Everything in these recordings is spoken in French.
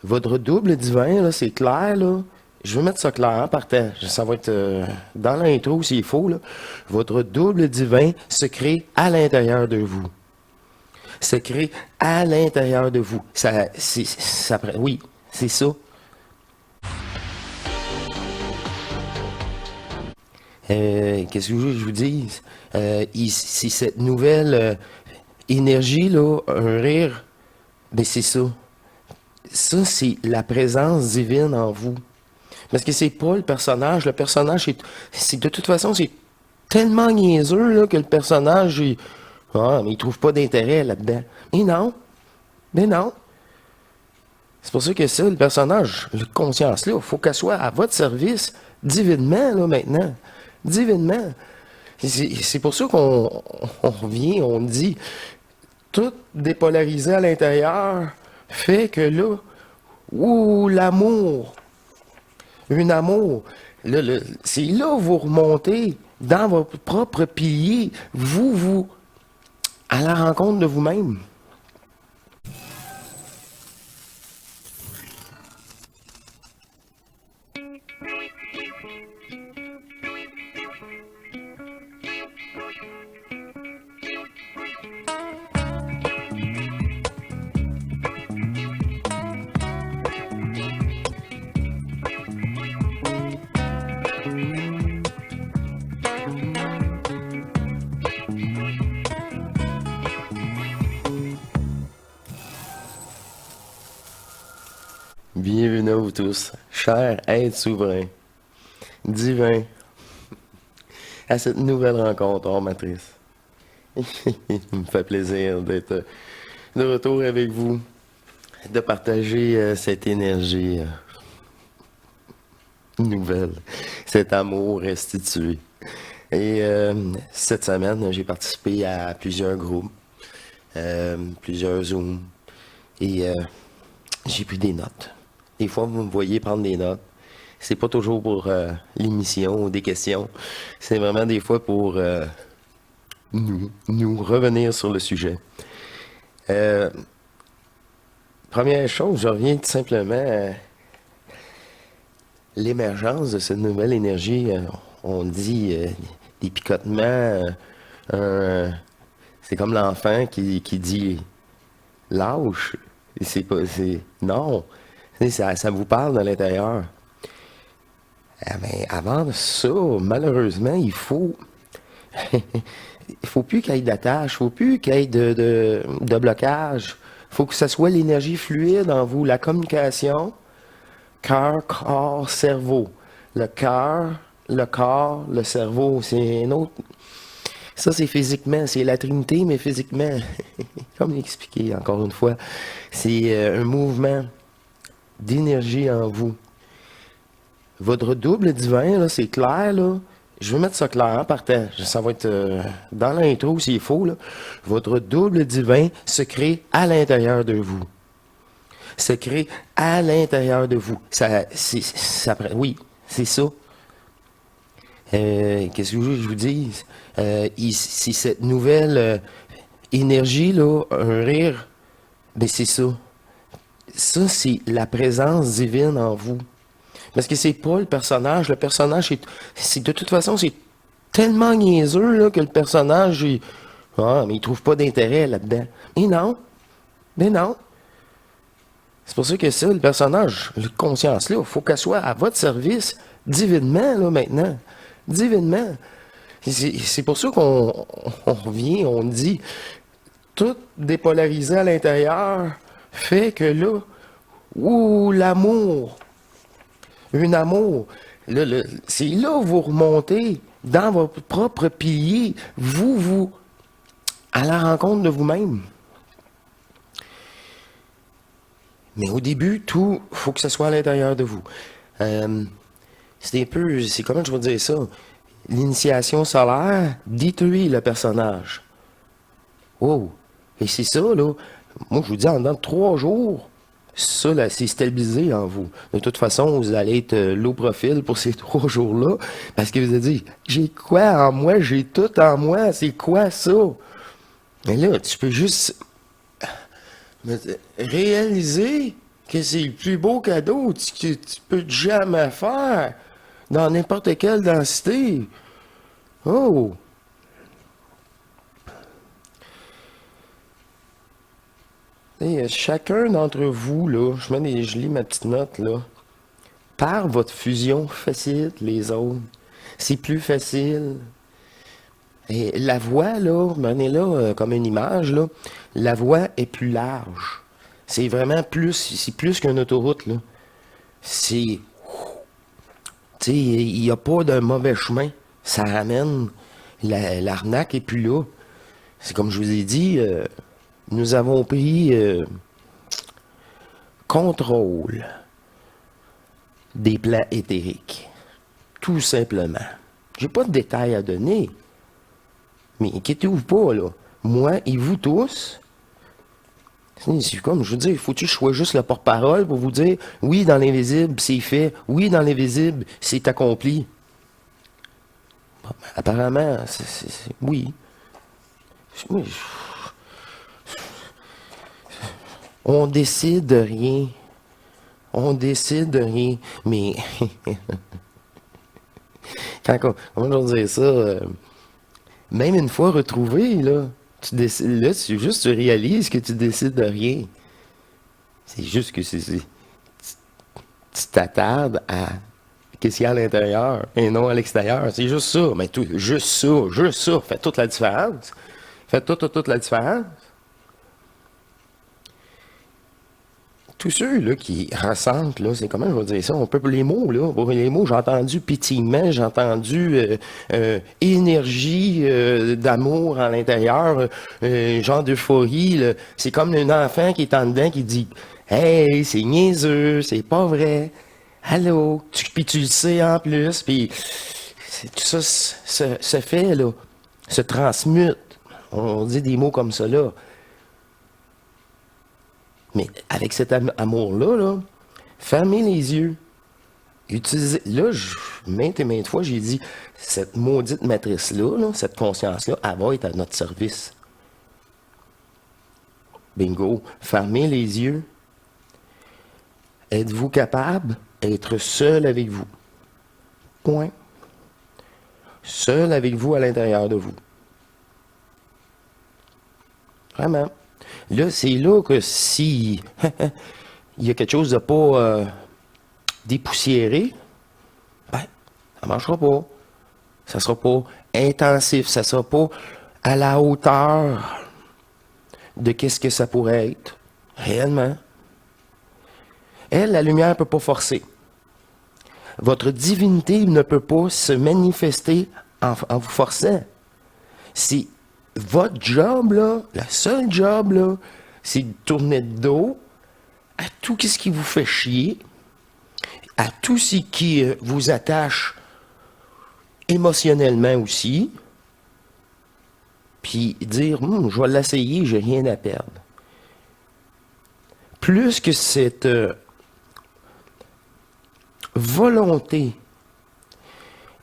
Votre double divin, là, c'est clair, là. Je veux mettre ça clair, hein, par terre. Ça va être dans l'intro s'il faut, là. Votre double divin se crée à l'intérieur de vous. Se crée à l'intérieur de vous. Oui, c'est ça. Qu'est-ce que je vous dis? C'est cette nouvelle énergie, là, un rire, ben c'est ça. Ça, c'est la présence divine en vous. Parce que c'est pas le personnage. Le personnage, de toute façon, c'est tellement niaiseux là, que le personnage, mais il trouve pas d'intérêt là-dedans. Mais non. Mais non. C'est pour ça que ça, le personnage, la conscience-là, il faut qu'elle soit à votre service divinement, là, maintenant. Divinement. C'est pour ça qu'on revient, on dit, tout dépolarisé à l'intérieur fait que là, l'amour, un amour, c'est là où vous remontez dans votre propre pilier, vous, à la rencontre de vous-même. Bienvenue à vous tous, chers êtres souverains, divins, à cette nouvelle rencontre hors matrice. Il me fait plaisir d'être de retour avec vous, de partager cette énergie nouvelle, cet amour restitué. Et cette semaine, j'ai participé à plusieurs groupes, plusieurs Zooms, et j'ai pris des notes. Des fois, vous me voyez prendre des notes. C'est pas toujours pour l'émission ou des questions. C'est vraiment des fois pour nous revenir sur le sujet. Première chose, je reviens tout simplement à l'émergence de cette nouvelle énergie. On dit des picotements. C'est comme l'enfant qui dit lâche. Non. Ça vous parle de l'intérieur. Mais avant ça, malheureusement, il faut plus qu'il y ait d'attache, il faut plus qu'il y ait de blocage. Il faut que ce soit l'énergie fluide en vous, la communication, cœur, corps, cerveau. Le cœur, le corps, le cerveau, c'est un autre. Ça, c'est physiquement, c'est la Trinité, mais physiquement. Comme expliqué encore une fois, c'est un mouvement d'énergie en vous. Votre double divin, là, c'est clair, là. Je veux mettre ça clair, hein, par terre. Ça va être dans l'intro s'il faut, là. Votre double divin se crée à l'intérieur de vous. Se crée à l'intérieur de vous. Oui, c'est ça. Qu'est-ce que je vous dis? C'est cette nouvelle énergie, là, un rire, ben c'est ça. Ça, c'est la présence divine en vous. Parce que c'est pas le personnage. Le personnage, c'est de toute façon, c'est tellement niaiseux là, que le personnage, mais il trouve pas d'intérêt là-dedans. Mais non. Mais non. C'est pour ça que ça, le personnage, la conscience-là, il faut qu'elle soit à votre service divinement, là, maintenant. Divinement. C'est pour ça qu'on revient, on dit, tout dépolarisé à l'intérieur fait que là, l'amour, un amour, c'est là où vous remontez dans votre propre pilier, vous, à la rencontre de vous-même. Mais au début, tout, faut que ce soit à l'intérieur de vous. C'est comment je vais dire ça? L'initiation solaire détruit le personnage. Oh! Et c'est ça, là. Moi, je vous dis, en dedans de 3 jours, ça, là, c'est stabilisé en vous. De toute façon, vous allez être low profil pour ces 3 jours-là, parce que vous allez dire, j'ai quoi en moi? J'ai tout en moi. C'est quoi ça? Mais là, tu peux juste réaliser que c'est le plus beau cadeau que tu peux jamais faire dans n'importe quelle densité. Oh! Et chacun d'entre vous, là, je lis ma petite note, là. Par votre fusion, facilite les autres. C'est plus facile. Et la voie, là, menez là comme une image, là, la voie est plus large. C'est vraiment plus, c'est plus qu'une autoroute, là. C'est, tu sais, il n'y a pas de mauvais chemin. Ça ramène. L'arnaque est plus là. C'est comme je vous ai dit, nous avons pris contrôle des plans éthériques. Tout simplement. J'ai pas de détails à donner. Mais inquiétez-vous pas, là. Moi et vous tous, c'est comme, je veux dire, faut-tu que je sois juste le porte-parole pour vous dire, oui, dans l'invisible, c'est fait. Oui, dans l'invisible, c'est accompli. Bon, ben, apparemment, oui. Oui. On décide de rien. On décide de rien. Mais, comment je dire ça? Même une fois retrouvé, là, tu décides, là, tu réalises que tu décides de rien. C'est juste que tu t'attardes à qu'est-ce qu'il y a à l'intérieur et non à l'extérieur. C'est juste ça. Mais tout, juste ça, fait toute la différence. Fait toute la différence. Tous ceux là, qui ressentent, là, c'est comment je vais dire ça, on peut les mots, là, pour les mots, j'ai entendu pétillement, j'ai entendu énergie d'amour à l'intérieur, genre d'euphorie, là. C'est comme un enfant qui est en dedans qui dit hey, c'est niaiseux, c'est pas vrai. Allô? Puis tu le sais en plus, puis tout ça se fait, là, se transmute. On dit des mots comme ça, là. Mais avec cet amour-là, là, fermez les yeux. Utilisez. Là, maintes et maintes fois, j'ai dit, cette maudite matrice-là, là, cette conscience-là, elle va être à notre service. Bingo. Fermez les yeux. Êtes-vous capable d'être seul avec vous? Point. Seul avec vous à l'intérieur de vous. Vraiment. Là, c'est là que si il y a quelque chose de pas dépoussiéré, ben, ça ne marchera pas. Ça ne sera pas intensif, ça ne sera pas à la hauteur de qu'est-ce que ça pourrait être, réellement. Elle, la lumière ne peut pas forcer. Votre divinité ne peut pas se manifester en vous forçant. C'est votre job, là, le seul job, là, c'est de tourner de dos à tout ce qui vous fait chier, à tout ce qui vous attache émotionnellement aussi, puis dire, je vais l'essayer, j'ai rien à perdre. Plus que cette volonté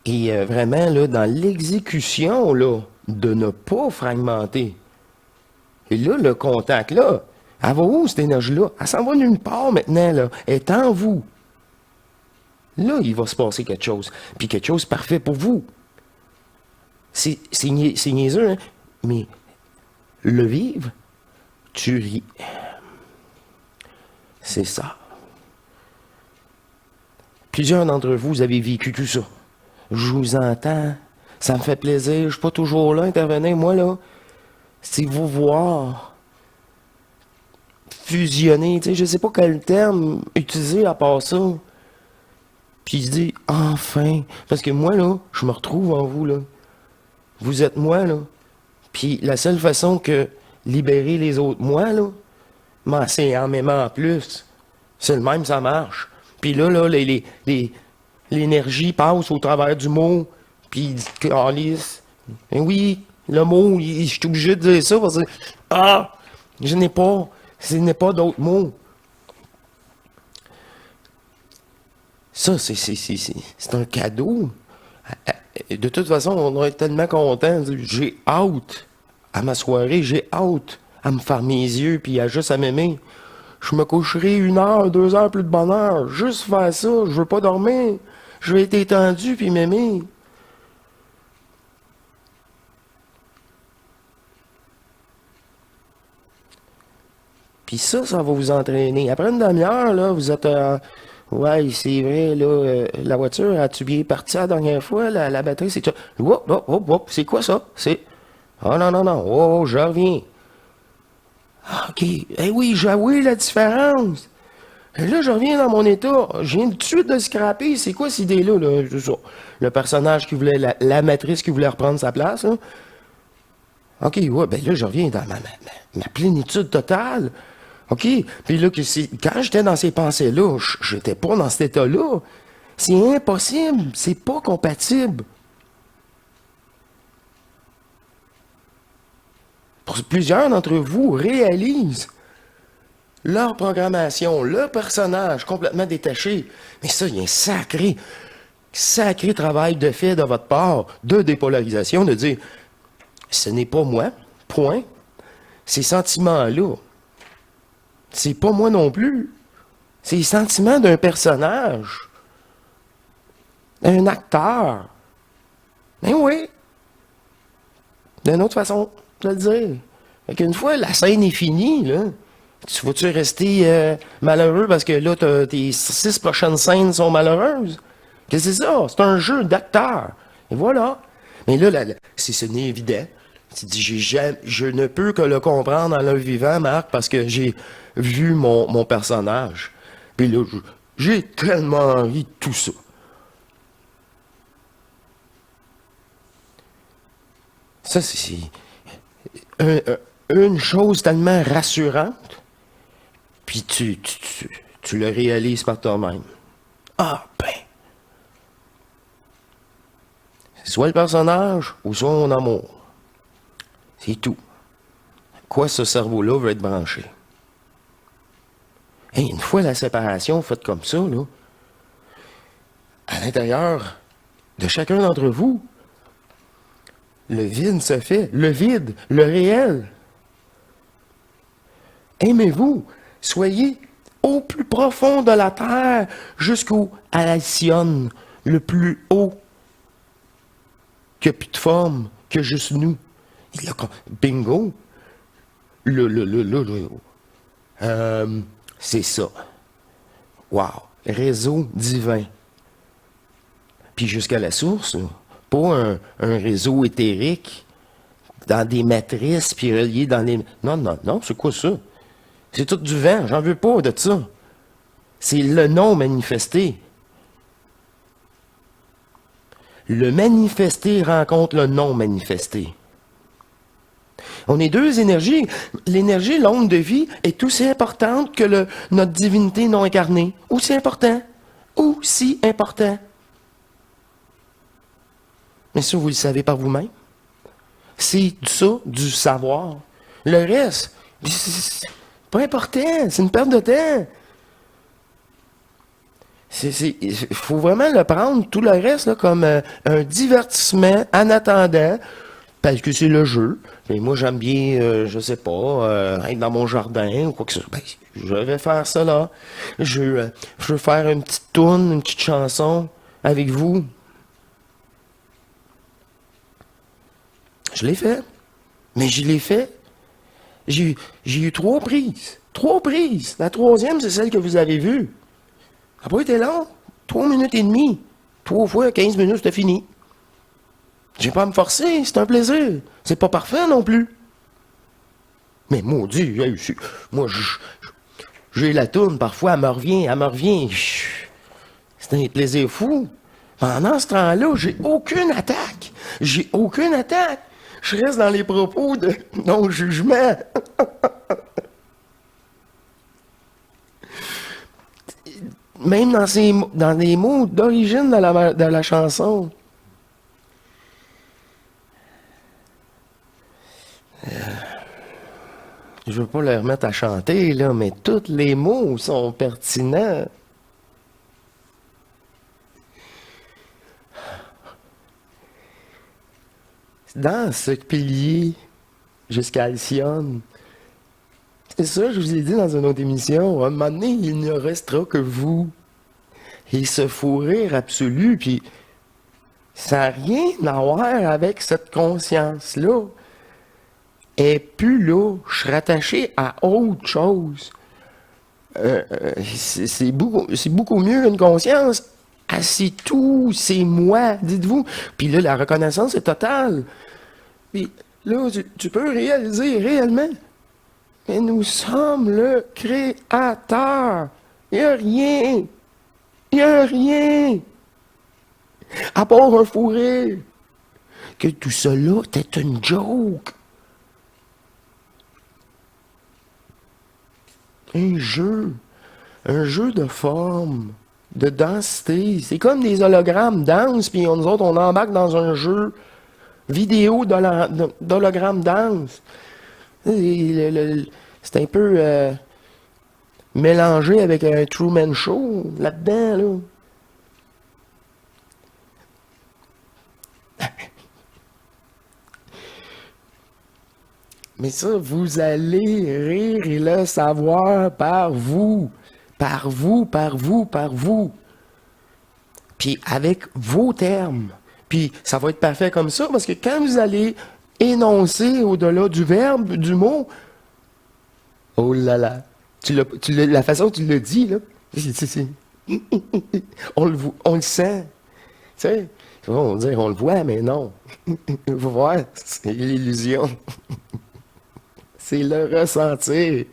et vraiment là, dans l'exécution là, de ne pas fragmenter. Et là, le contact, là, elle va où cette énergie-là? Elle s'en va nulle part maintenant, là. Elle est en vous. Là, il va se passer quelque chose. Puis quelque chose de parfait pour vous. C'est niaiseux, hein? Mais le vivre, tu ris. C'est ça. Plusieurs d'entre vous, vous avez vécu tout ça. Je vous entends. Ça me fait plaisir. Je ne suis pas toujours là, intervenir. Moi, là, c'est vous voir fusionner. Tu sais, je ne sais pas quel terme utiliser à part ça. Puis je dis, enfin. Parce que moi, là, je me retrouve en vous, là. Vous êtes moi, là. Puis la seule façon que libérer les autres moi, là, c'est en m'aimant en plus. C'est le même, ça marche. Puis là, l'énergie passe au travers du mot. Puis il dit, calisse. Et oui, le mot, je suis obligé de dire ça parce que, je n'ai pas d'autres mots. Ça, c'est un cadeau. De toute façon, on doit être tellement content. J'ai hâte à ma soirée, j'ai hâte à me faire mes yeux puis à juste à m'aimer. Je me coucherai 1 heure, 2 heures plus de bonheur. Juste faire ça. Je veux pas dormir. Je vais être étendu puis m'aimer. Puis ça va vous entraîner. Après une demi-heure, là, vous êtes... ouais, c'est vrai, là, la voiture, as-tu bien parti la dernière fois? La batterie, c'est... Hop, hop, hop, hop, c'est quoi ça? C'est... Oh non, non, non, oh, je reviens. Ah, OK. Eh oui, j'ai avoué la différence. Et là, je reviens dans mon état. Je viens tout de suite de scraper. C'est quoi cette idée-là, là? C'est ça. Le personnage qui voulait... La matrice qui voulait reprendre sa place, là. OK, ouais, ben là, je reviens dans ma plénitude totale. OK? Puis là, quand j'étais dans ces pensées-là, j'étais pas dans cet état-là. C'est impossible. C'est pas compatible. Plusieurs d'entre vous réalisent leur programmation, le personnage complètement détaché. Mais ça, il y a un sacré travail de fait de votre part, de dépolarisation, de dire, ce n'est pas moi, point. Ces sentiments-là, c'est pas moi non plus. C'est les sentiments d'un personnage, d'un acteur. Ben oui. D'une autre façon de le dire. Fait qu'une fois la scène est finie, là, vas-tu rester malheureux parce que là, tes 6 prochaines scènes sont malheureuses? Qu'est-ce que c'est ça? C'est un jeu d'acteur. Et voilà. Mais là, ce n'est évident. Tu dis, je ne peux que le comprendre en le vivant, Marc, parce que j'ai vu mon personnage. Puis là, j'ai tellement envie de tout ça. Ça, c'est une chose tellement rassurante, puis tu le réalises par toi-même. Ah, ben, c'est soit le personnage ou soit mon amour. C'est tout. Quoi ce cerveau-là veut être branché? Et une fois la séparation faite comme ça, là, à l'intérieur de chacun d'entre vous, le vide se fait. Le vide, le réel. Aimez-vous. Soyez au plus profond de la terre jusqu'au Alcyone, le plus haut que plus de forme que juste nous. Bingo. C'est ça. Wow. Réseau divin. Puis jusqu'à la source, là. Pas un réseau éthérique dans des matrices puis relié dans les... Non, non, non, c'est quoi ça? C'est tout du vent, j'en veux pas de ça. C'est le non manifesté. Le manifesté rencontre le non manifesté. On est deux énergies. L'énergie, l'onde de vie, est aussi importante que notre divinité non incarnée. Aussi important. Aussi important. Mais ça, vous le savez par vous-même. C'est ça, du savoir. Le reste, c'est pas important. C'est une perte de temps. Il faut vraiment le prendre, tout le reste, là, comme un divertissement en attendant, parce que c'est le jeu. Mais moi, j'aime bien, je sais pas, être dans mon jardin ou quoi que ce soit. Ben, je vais faire ça là. Je veux faire une petite tourne, une petite chanson avec vous. Je l'ai fait. Mais je l'ai fait. J'ai eu 3 prises. 3 prises. La troisième, c'est celle que vous avez vue. Ça n'a pas été long. 3 minutes et demie. 3 fois 15 minutes, c'était fini. J'ai pas à me forcer, c'est un plaisir. C'est pas parfait non plus. Mais maudit, moi, j'ai la tourne, parfois, elle me revient. C'est un plaisir fou. Pendant ce temps-là, j'ai aucune attaque. Je reste dans les propos de non-jugement. Même dans les mots d'origine de la chanson. Je veux pas les remettre à chanter, là, mais tous les mots sont pertinents. Dans ce pilier jusqu'à Alcyone, C'est ça, je vous ai dit dans une autre émission. À un moment donné, il ne restera que vous. Et ce fou rire absolu, puis ça n'a rien à voir avec cette conscience-là. Et puis là, je suis rattaché à autre chose. C'est beaucoup mieux une conscience. Ah, c'est tout, c'est moi, dites-vous. Puis là, la reconnaissance est totale. Puis là, tu peux réaliser réellement. Mais nous sommes le créateur. Il n'y a rien. Il n'y a rien. À part un fou rire. Que tout cela était une joke. Un jeu. Un jeu de forme, de densité. C'est comme des hologrammes dansent, puis nous autres, on embarque dans un jeu vidéo d'hologrammes danse. C'est un peu mélangé avec un Truman Show là-dedans, là. Mais ça, vous allez rire et le savoir par vous. Par vous, par vous, par vous. Puis avec vos termes. Puis ça va être parfait comme ça, parce que quand vous allez énoncer au-delà du verbe, du mot, oh là là, la façon dont tu le dis, là, on le sent. Tu sais, on va dire on le voit, mais non. Il faut voir, c'est l'illusion. C'est le ressentir.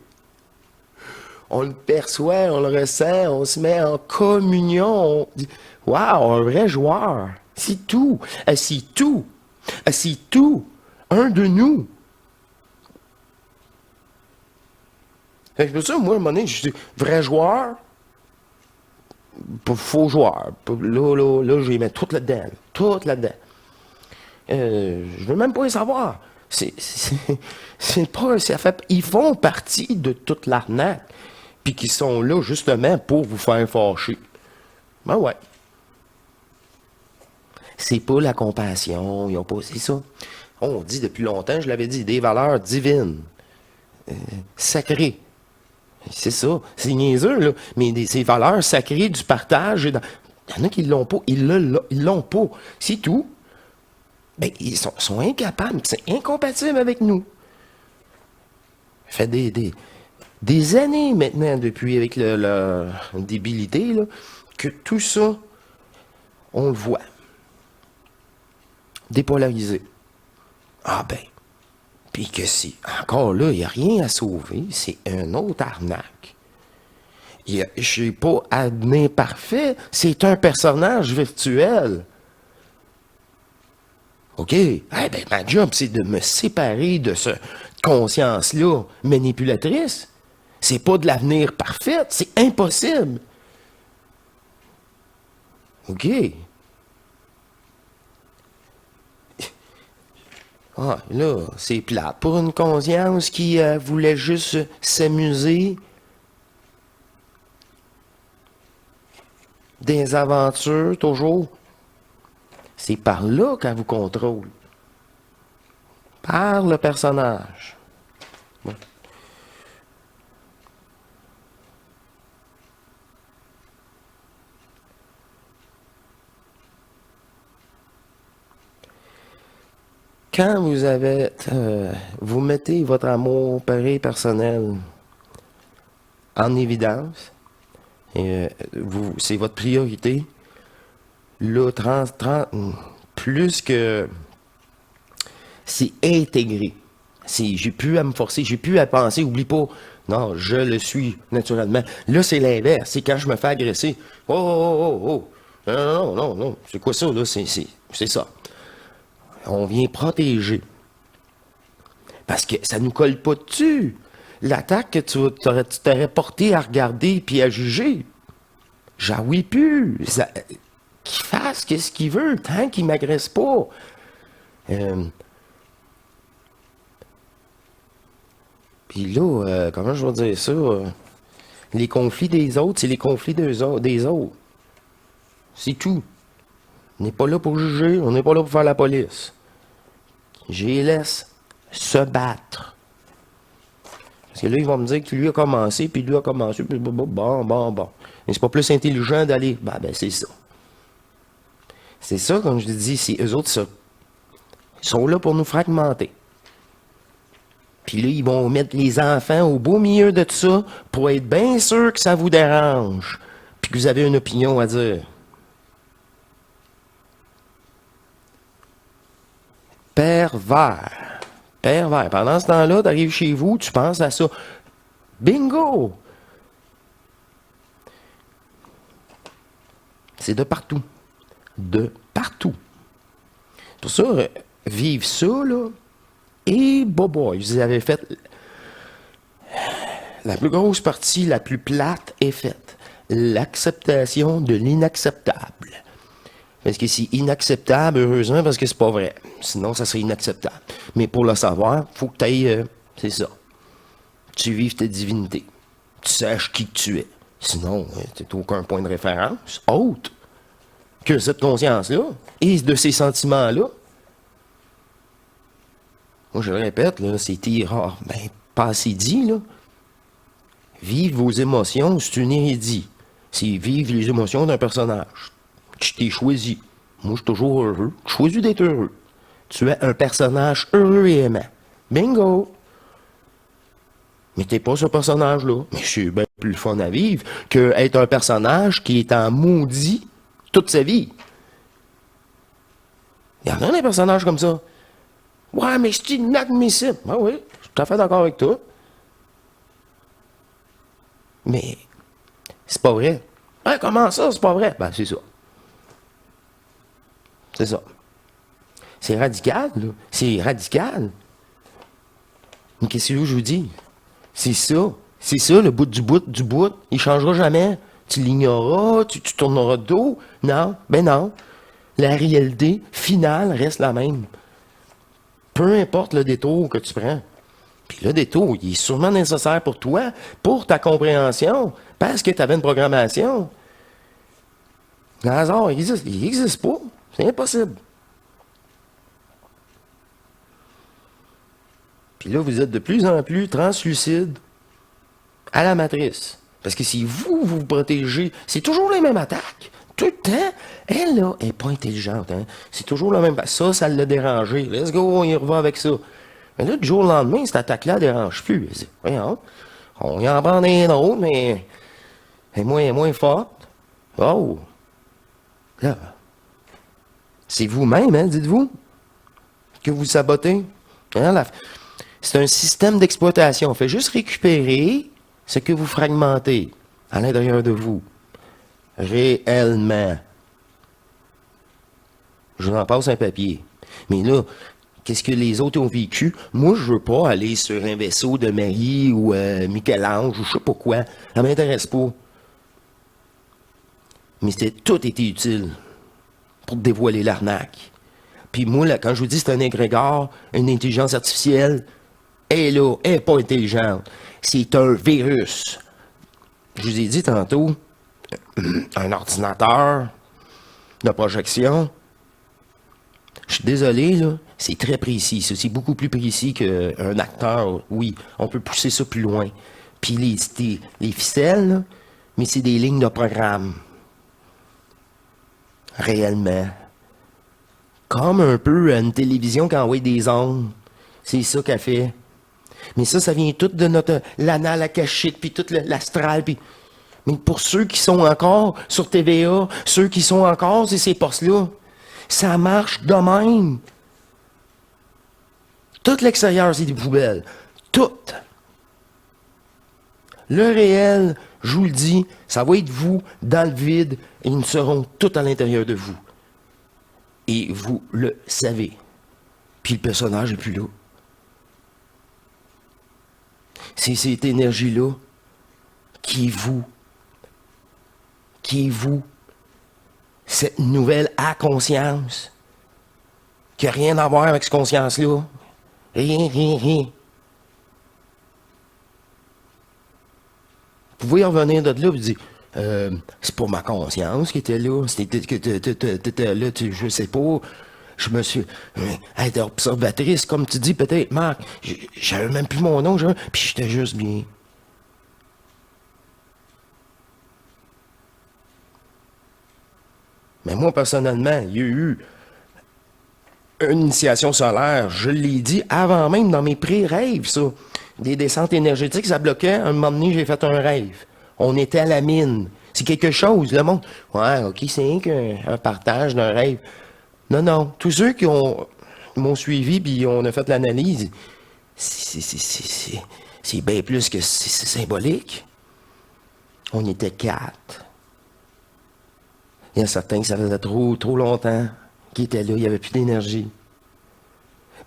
On le perçoit, on le ressent, on se met en communion. On dit, waouh, un vrai joueur. C'est tout. C'est tout. C'est tout. Un de nous. Fait que c'est pour ça, moi, à un moment donné, je dis vrai joueur, faux joueur. Là, je vais mettre tout là-dedans. Tout là-dedans. Je veux même pas les savoir. C'est pas. Ils font partie de toute l'arnaque. Puis qui sont là justement pour vous faire fâcher. Ben ouais. C'est pas la compassion, ils ont pas. C'est ça. On dit depuis longtemps, je l'avais dit, des valeurs divines, sacrées. C'est ça. C'est niaiseux, là. Mais ces valeurs sacrées du partage, il y en a qui l'ont pas. Ils l'ont pas. C'est tout. Ben, ils sont incapables. C'est incompatible avec nous. Ça fait des années maintenant, depuis avec la débilité, là, que tout ça, on le voit. Dépolarisé. Ah ben, puis que si, encore là, il n'y a rien à sauver, c'est un autre arnaque. Je ne suis pas admis parfait, c'est un personnage virtuel. OK? Eh ben, ma job, c'est de me séparer de cette conscience-là manipulatrice. C'est pas de l'avenir parfait, c'est impossible. OK? Ah, là, c'est plate. Pour une conscience qui voulait juste s'amuser des aventures, toujours, c'est par là qu'elle vous contrôle. Par le personnage. Bon. Quand vous mettez votre amour personnel en évidence, et c'est votre priorité, là, plus que c'est intégré. J'ai plus à me forcer, j'ai plus à penser, oublie pas. Non, je le suis naturellement. Là, c'est l'inverse. C'est quand je me fais agresser. Oh, oh, oh, oh. Non, non, non, non. C'est quoi ça, là? C'est ça. On vient protéger. Parce que ça nous colle pas dessus. L'attaque que tu t'aurais porté à regarder puis à juger, j'avoue plus. Qu'il fasse ce qu'il veut tant qu'il m'agresse pas. Puis là, comment je vais dire ça? Les conflits des autres, c'est les conflits des autres. C'est tout. On n'est pas là pour juger, on n'est pas là pour faire la police. Je les laisse se battre. Parce que là, ils vont me dire que lui a commencé, puis lui a commencé, puis bon. Mais c'est pas plus intelligent d'aller. Ben, c'est ça. C'est ça, comme je te dis, c'est eux autres, ça. Ils sont là pour nous fragmenter. Puis là, ils vont mettre les enfants au beau milieu de tout ça pour être bien sûr que ça vous dérange. Puis que vous avez une opinion à dire. Pervers. Pervers. Pendant ce temps-là, tu arrives chez vous, tu penses à ça. Bingo! C'est de partout. De partout. Pour ça, vivre ça, là, et boy, vous avez fait. La plus grosse partie, la plus plate est faite. L'acceptation de l'inacceptable. Parce que c'est inacceptable, heureusement, parce que c'est pas vrai. Sinon, ça serait inacceptable. Mais pour le savoir, faut que tu ailles. C'est ça. Tu vives ta divinité. Tu saches qui que tu es. Sinon, tu n'as aucun point de référence autre que cette conscience-là et de ces sentiments-là. Moi, je le répète, là, c'était rare. Ben, pas assez dit, là. Vivre vos émotions, c'est une inédit. C'est vivre les émotions d'un personnage. Tu t'es choisi. Moi, je suis toujours heureux. Tu choisis d'être heureux. Tu es un personnage heureux et aimant. Bingo! Mais t'es pas ce personnage-là. Mais c'est bien plus fun à vivre que être un personnage qui est en maudit toute sa vie. Il y en a des personnages comme ça. Ouais, mais c'est inadmissible. Ben oui, je suis tout à fait d'accord avec toi. Mais c'est pas vrai. Hein, comment ça, c'est pas vrai? Ben, c'est ça. C'est ça. C'est radical, là. C'est radical. Mais qu'est-ce que je vous dis? C'est ça. C'est ça, le bout du bout du bout. Il changera jamais. Tu l'ignoreras, tu tourneras de dos. Non, ben non. La réalité finale reste la même. Peu importe le détour que tu prends. Puis le détour, il est sûrement nécessaire pour toi, pour ta compréhension, parce que tu avais une programmation. Le hasard, il n'existe pas. C'est impossible. Puis là, vous êtes de plus en plus translucide à la matrice. Parce que si vous protégez, c'est toujours les mêmes attaques. Tout le temps. Elle, là, elle n'est pas intelligente. Hein? C'est toujours le même. Ça l'a dérangé. Let's go, on y revient avec ça. Mais là, du jour au lendemain, cette attaque-là ne dérange plus. Elle dit, voyons, on y en prend des autres, mais elle est moins forte. Oh! Là, c'est vous-même, hein, dites-vous, que vous sabotez. Hein, c'est un système d'exploitation. On fait juste récupérer ce que vous fragmentez à l'intérieur de vous. Réellement. Je vous en passe un papier. Mais là, qu'est-ce que les autres ont vécu? Moi, je veux pas aller sur un vaisseau de Marie ou Michel-Ange ou je sais pas quoi. Ça m'intéresse pas. Mais tout était utile pour dévoiler l'arnaque. Puis moi, là, quand je vous dis c'est un égrégore, une intelligence artificielle, elle est là, elle n'est pas intelligente. C'est un virus. Je vous ai dit tantôt, un ordinateur de projection. Je suis désolé, là, c'est très précis. C'est beaucoup plus précis qu'un acteur. Oui, on peut pousser ça plus loin. Puis les ficelles, là, mais c'est des lignes de programme. Réellement. Comme un peu une télévision qui envoie des ondes. C'est ça qu'elle fait. Mais ça vient tout de l'anal akashique, puis tout l'astral, puis... Mais pour ceux qui sont encore sur TVA, ceux qui sont encore sur ces postes-là, ça marche de même. Tout l'extérieur, c'est des poubelles. Tout. Le réel, je vous le dis, ça va être vous dans le vide et ils seront tous à l'intérieur de vous. Et vous le savez. Puis le personnage n'est plus là. C'est cette énergie-là qui est vous, cette nouvelle à-conscience, qui n'a rien à voir avec cette conscience-là. Rien. Vous pouvez revenir de là et dire, c'est pas ma conscience qui était là, c'était là, je sais pas, je me suis... Être observatrice, comme tu dis, peut-être, Marc, j'avais même plus mon nom, puis j'étais juste bien. Mais moi, personnellement, il y a eu une initiation solaire, je l'ai dit avant même dans mes pré-rêves, ça. Des descentes énergétiques, ça bloquait. Un moment donné, j'ai fait un rêve. On était à la mine. C'est quelque chose, le monde. Ouais, ok, c'est rien qu'un partage d'un rêve. Non, non. Tous ceux qui m'ont suivi puis on a fait l'analyse, c'est bien plus que c'est symbolique. On était 4. Il y a certains que ça faisait trop longtemps qui étaient là, il n'y avait plus d'énergie.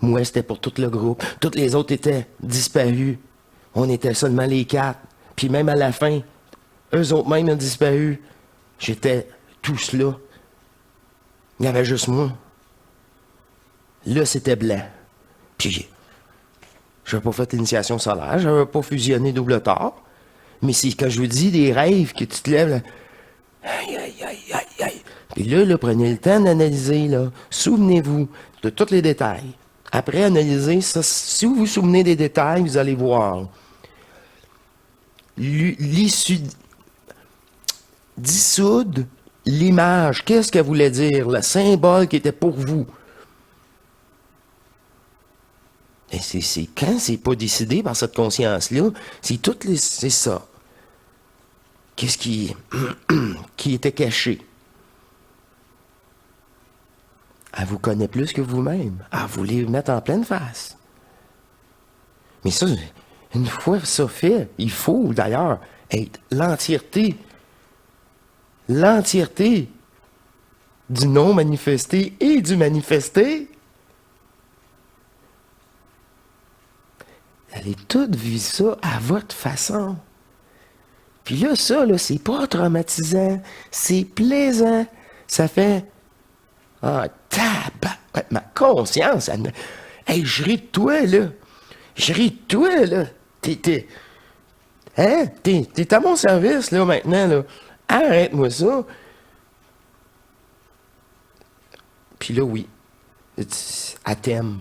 Moi, c'était pour tout le groupe. Tous les autres étaient disparus. On était seulement les 4. Puis même à la fin, eux autres même ont disparu. J'étais tous là. Il y avait juste moi. Là, c'était blanc. Puis, je n'avais pas fait l'initiation solaire, je n'avais pas fusionné double tard. Mais c'est quand je vous dis des rêves que tu te lèves, là, aïe, aïe, aïe, aïe, aïe. Puis là, prenez le temps d'analyser, là. Souvenez-vous de tous les détails. Après, analysez ça. Si vous vous souvenez des détails, vous allez voir. L'issue... Dissoudre l'image. Qu'est-ce qu'elle voulait dire? Le symbole qui était pour vous. Et c'est quand c'est pas décidé par cette conscience-là, c'est ça. Qu'est-ce qui était caché? Elle vous connaît plus que vous-même. Elle vous les mettre en pleine face. Mais ça, une fois ça fait, il faut d'ailleurs être l'entièreté du non manifesté et du manifesté. Allez toutes vivre ça à votre façon. Puis là, ça, là, c'est pas traumatisant, c'est plaisant. Ça fait... Ah, ma conscience, elle me... Hey, je ris de toi, là. Je ris de toi, là. T'es à mon service, là, maintenant, là. Arrête-moi ça. Puis là, oui. Elle t'aime.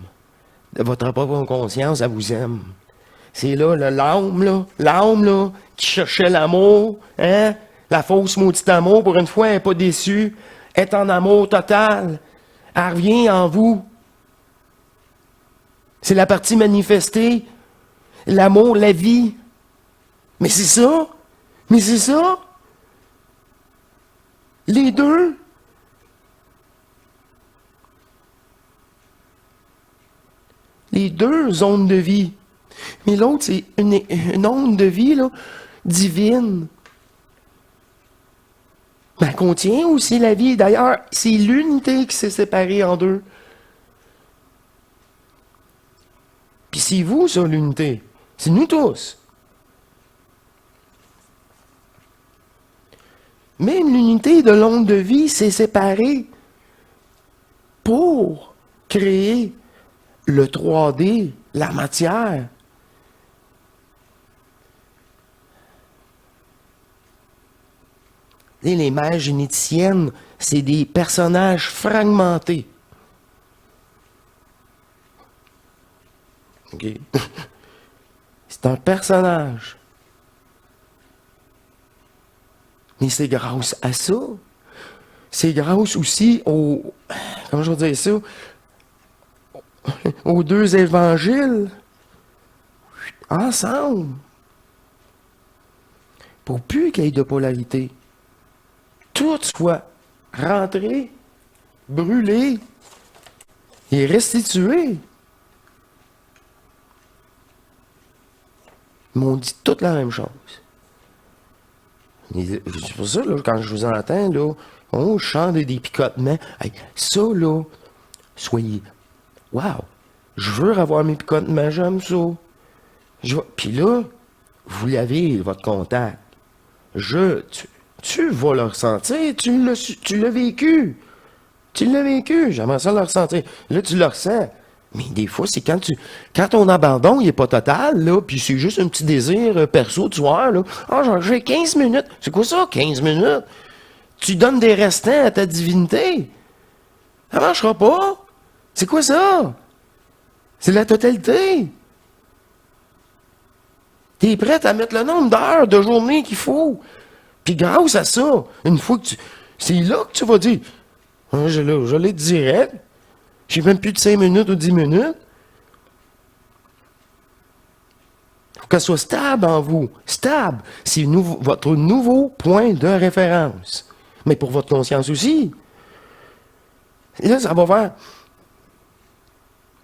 De votre propre conscience, elle vous aime. C'est là, l'âme, là, qui cherchait l'amour, hein? La fausse maudite amour, pour une fois, elle n'est pas déçue. Elle est en amour total. Elle revient en vous. C'est la partie manifestée. L'amour, la vie. Mais c'est ça. Mais c'est ça. Les deux. Les deux zones de vie. Mais l'autre, c'est une onde de vie, là, divine. Mais elle contient aussi la vie. D'ailleurs, c'est l'unité qui s'est séparée en deux. Puis c'est vous, ça, l'unité. C'est nous tous. Même l'unité de l'onde de vie s'est séparée pour créer le 3D, la matière. Les mères généticiennes, c'est des personnages fragmentés. OK? C'est un personnage. Mais c'est grâce à ça. C'est grâce aussi comment je vais dire ça? Aux deux évangiles. Ensemble. Pour plus qu'il y ait de polarité. Tout soit rentré, brûlé et restitué. Ils m'ont dit toute la même chose. C'est pour ça, là, quand je vous entends, là, on chante des picotements. Hey, ça, là, soyez... Wow! Je veux avoir mes picotements, j'aime ça. Puis là, vous l'avez, votre contact. Tu vas le ressentir, tu l'as vécu. Tu l'as vécu, j'aimerais ça le ressentir. Là, tu le ressens. Mais des fois, c'est quand ton abandon, il n'est pas total, là, puis c'est juste un petit désir perso du soir, là. Ah, j'ai 15 minutes. C'est quoi ça, 15 minutes? Tu donnes des restants à ta divinité. Ça marchera pas. C'est quoi ça? C'est la totalité. Tu es prête à mettre le nombre d'heures de journée qu'il faut. Puis grâce à ça, une fois que tu... C'est là que tu vas dire, hein, je l'ai direct. J'ai même plus de 5 minutes ou 10 minutes. Il faut qu'elle soit stable en vous. Stable. C'est votre nouveau point de référence. Mais pour votre conscience aussi. Et là, ça va faire...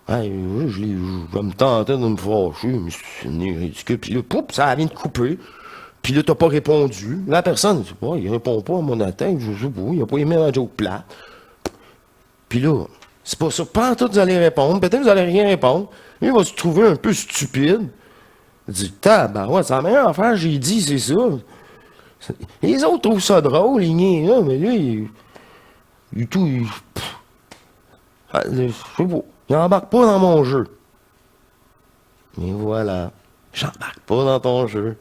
Hey, je vais me tenter de me fâcher, mais c'est ridicule. Puis là, poup, ça vient de couper. Puis là, t'as pas répondu. La personne, il répond pas à mon attaque, je sais pas, il a pas aimé la joke plate. Puis là, c'est pas ça. Pas en tout, vous allez répondre. Peut-être que vous allez rien répondre. Il va se trouver un peu stupide. Il dit, tabarouette, c'est la meilleure affaire, j'ai dit, c'est ça. Les autres trouvent ça drôle, ils niaient, là, mais lui, du tout, je sais pas. Il n'embarque pas dans mon jeu. Mais voilà, j'embarque pas dans ton jeu.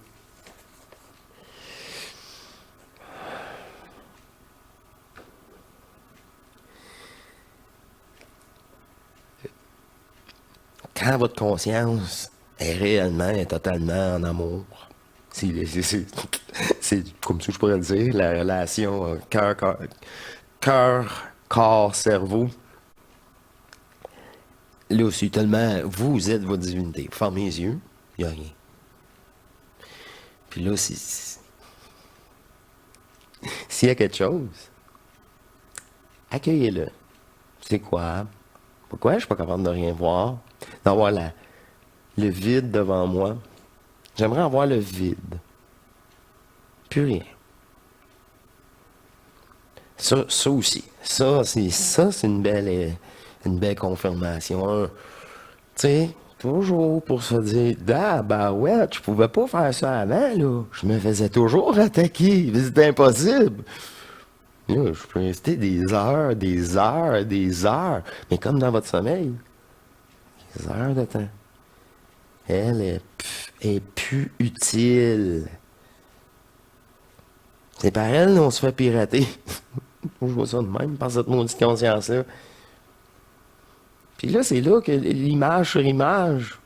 Quand votre conscience est réellement et totalement en amour, c'est comme ça que je pourrais le dire, la relation cœur, corps, cerveau. Là aussi, tellement, vous êtes votre divinité. Vous fermez les yeux, il n'y a rien. Puis là, s'il y a quelque chose, accueillez-le. C'est quoi? Pourquoi je ne suis pas capable de rien voir? D'avoir le vide devant moi. J'aimerais avoir le vide. Plus rien. Ça aussi. Ça, c'est une belle confirmation. Tu sais, toujours pour se dire, ah, ben ouais, je pouvais pas faire ça avant, là. Je me faisais toujours attaquer. C'était impossible. Là, je peux rester des heures, des heures, des heures. Mais comme dans votre sommeil, des heures de temps. Elle est plus utile. C'est par elle qu'on se fait pirater. Je vois ça de même, par cette maudite conscience-là. Puis là, c'est là que l'image sur image,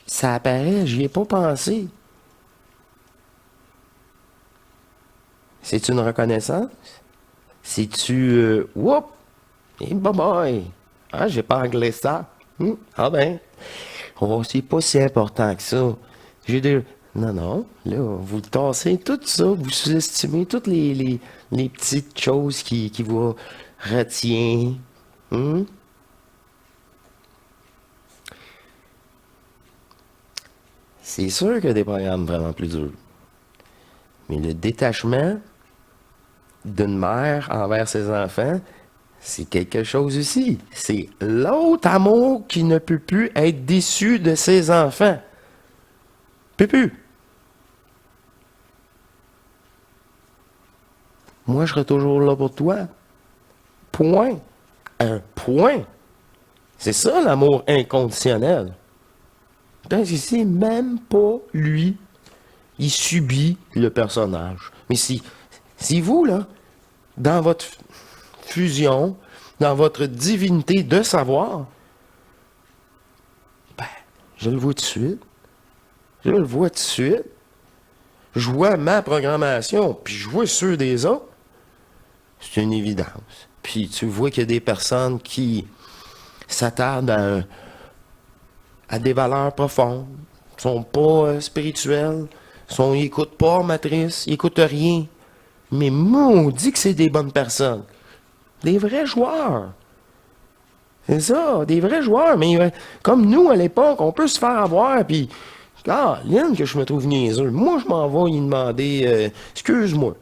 ça apparaît, j'y ai pas pensé. C'est une reconnaissance? C'est-tu, whoop, et bye bye. Ah, j'ai pas réglé ça. Ah ben, oh, c'est pas si important que ça. Non, là, vous tassez tout ça, vous sous-estimez toutes les petites choses qui vous retiennent. C'est sûr qu'il y a des programmes vraiment plus durs. Mais le détachement d'une mère envers ses enfants, c'est quelque chose aussi. C'est l'autre amour qui ne peut plus être déçu de ses enfants. Peut plus. Moi, je serai toujours là pour toi. Point. Un point. C'est ça l'amour inconditionnel. Donc, c'est même pas lui. Il subit le personnage. Mais si vous, là, dans votre fusion, dans votre divinité de savoir, ben, je le vois tout de suite. Je le vois tout de suite. Je vois ma programmation, puis je vois ceux des autres. C'est une évidence. Puis tu vois qu'il y a des personnes qui s'attardent à des valeurs profondes, sont pas spirituelles, ils n'écoutent pas Matrice, ils n'écoutent rien. Mais maudit que c'est des bonnes personnes. Des vrais joueurs. C'est ça, des vrais joueurs. Mais comme nous, à l'époque, on peut se faire avoir, puis, Lynn, que je me trouve niaiseux. Moi, je m'en vais y demander, excuse-moi,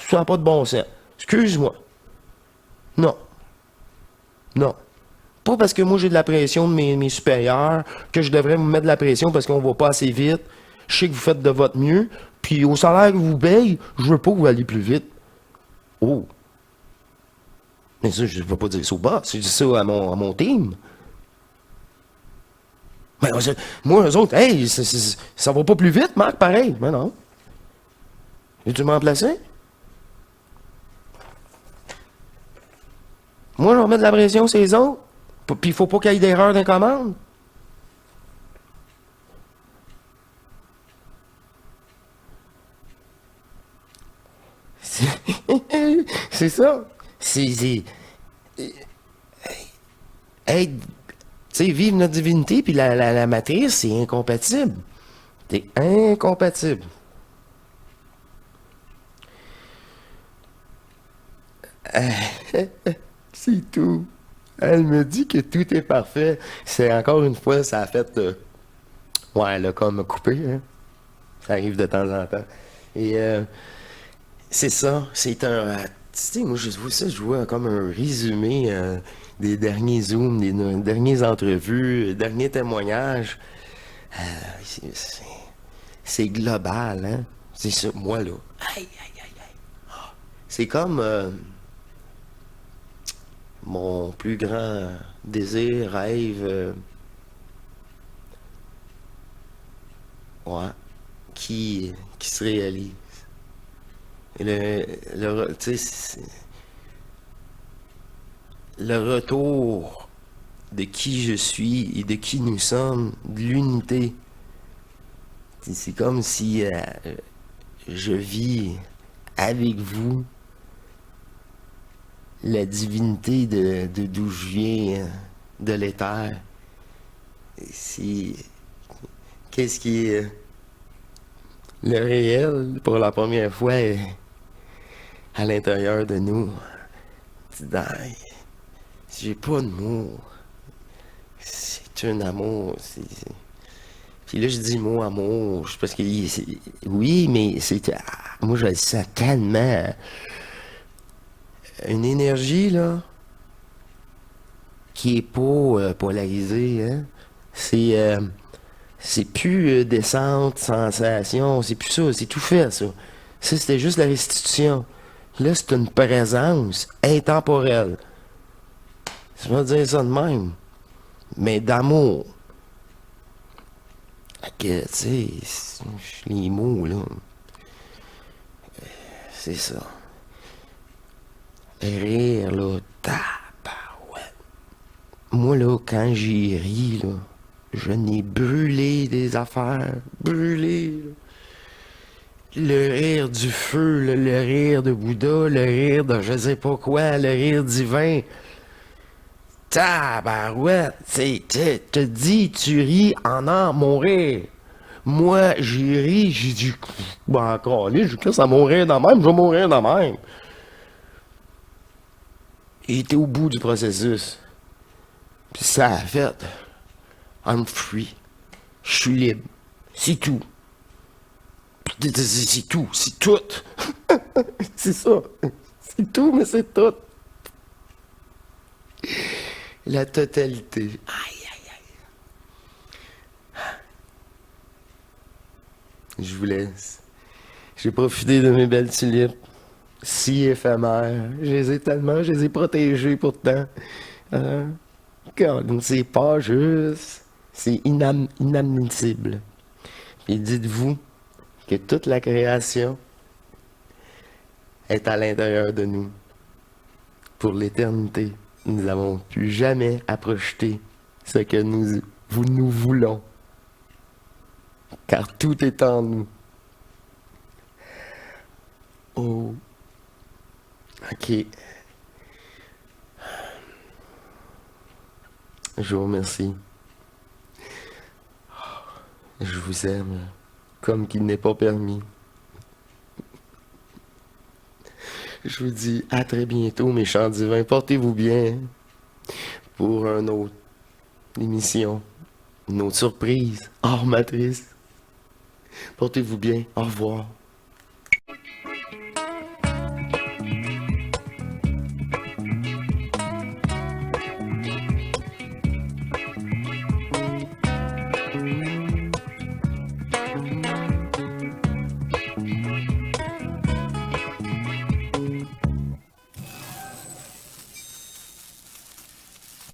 ça n'a pas de bon sens. Excuse-moi. Non. Non. Pas parce que moi, j'ai de la pression de mes supérieurs, que je devrais vous mettre de la pression parce qu'on va pas assez vite. Je sais que vous faites de votre mieux, puis au salaire que vous payez, je veux pas que vous alliez plus vite. Oh. Mais ça, je ne vais pas dire ça au boss, je dis ça à mon team. Mais moi, eux autres, hey, ça va pas plus vite, Marc, pareil. Mais non. Veux-tu me remplacer? Moi, je vais mettre de la pression sur les autres. Puis il faut pas qu'il y ait d'erreur dans les commandes. C'est c'est ça. Hey, tu sais, vivre notre divinité puis la matrice, c'est incompatible. C'est incompatible. C'est tout. Elle me dit que tout est parfait. C'est encore une fois, ça a fait... ouais, elle a comme coupé, hein. Ça arrive de temps en temps. Et c'est ça, c'est un... tu sais, moi, je vois ça, je vois comme un résumé des derniers Zooms, des dernières entrevues, derniers témoignages. Euh, c'est c'est- c'est global, hein. C'est ça, moi, là. Aïe, aïe, aïe, aïe. C'est comme mon plus grand désir, rêve, ouais, qui se réalise. Et tu sais, le retour de qui je suis et de qui nous sommes, de l'unité. C'est comme si je vis avec vous la divinité de d'où je viens, de l'éther. C'est qu'est-ce qui est le réel pour la première fois à l'intérieur de nous. Dans- J'ai pas de mots. C'est un amour. Puis là, je dis mot amour. Parce que oui, mais c'est. Moi, je le sens tellement. Une énergie, là, qui est pas polarisée, hein. C'est plus descente, sensation. C'est plus ça. C'est tout fait, ça. Ça, c'était juste la restitution. Là, c'est une présence intemporelle. Je vais dire ça de même. Mais d'amour. Fait que, tu sais, les mots, là, c'est ça. Rire, là, tabarouette. Moi, là, quand j'y ris, là, je n'ai brûlé des affaires. Brûlé, là. Le rire du feu, là, le rire de Bouddha, le rire de je sais pas quoi, le rire divin. Tabarouette, te dis, tu ris en mourir. Moi, j'ai ri, j'ai dit, ben encore, allez, je laisse à mourir dans même, je vais mourir dans même. Il était au bout du processus. Puis ça a fait. I'm free. Je suis libre. C'est tout. C'est tout. C'est tout. C'est ça. C'est tout, mais c'est tout. La totalité. Aïe, aïe, aïe. Je vous laisse. J'ai profité de mes belles tulipes. Si éphémères. Je les ai tellement, je les ai protégées pourtant. Hein? C'est pas juste. C'est inadmissible. Et dites-vous que toute la création est à l'intérieur de nous. Pour l'éternité, nous n'avons plus jamais à projeter ce que nous voulons. Car tout est en nous. Oh. Ok. Je vous remercie. Je vous aime comme qu'il n'est pas permis. Je vous dis à très bientôt, mes chants divins. Portez-vous bien pour une autre émission, une autre surprise hors matrice. Portez-vous bien. Au revoir.